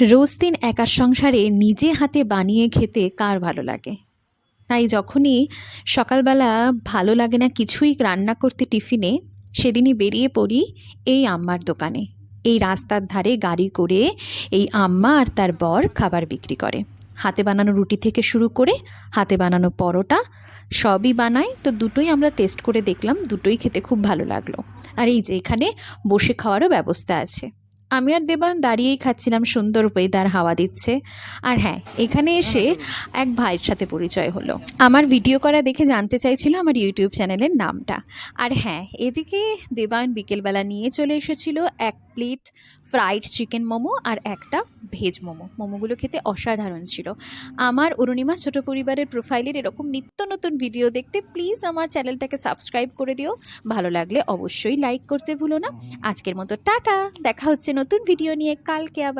রোজ দিন একার সংসারে নিজে হাতে বানিয়ে খেতে কার ভালো লাগে? তাই যখনই সকালবেলা ভালো লাগে না কিছুই রান্না করতে টিফিনে, সেদিনই বেরিয়ে পড়ি এই আম্মার দোকানে। এই রাস্তার ধারে গাড়ি করে এই আম্মা আর তার বর খাবার বিক্রি করে। হাতে বানানো রুটি থেকে শুরু করে হাতে বানানো পরোটা সবই বানায়। তো দুটোই আমরা টেস্ট করে দেখলাম, দুটোই খেতে খুব ভালো লাগলো। আর এই যে এখানে বসে খাওয়ারও ব্যবস্থা আছে। আমি আর দেবায়ন দাঁড়িয়েই খাচ্ছিলাম, সুন্দর ওয়েদার, হাওয়া দিচ্ছে। আর হ্যাঁ, এখানে এসে এক ভাইয়ের সাথে পরিচয় হলো। আমার ভিডিও করা দেখে জানতে চাইছিল আমার ইউটিউব চ্যানেলের নামটা। আর হ্যাঁ, এদিকে দেবায়ন বিকেলবেলা নিয়ে চলে এসেছিল 1 প্লেট ফ্রাইড চিকেন মোমো আর একটা ভেজ মোমো। মোমোগুলো খেতে অসাধারণ ছিল। আমার অরুণিমা ছোট পরিবারের প্রোফাইলের এরকম নিত্য নতুন ভিডিও দেখতে প্লিজ আমার চ্যানেলটাকে সাবস্ক্রাইব করে দিও। ভালো লাগলে অবশ্যই লাইক করতে ভুলো না। আজকের মতো টাটা, দেখা হচ্ছে নতুন ভিডিও নিয়ে কালকে আবার।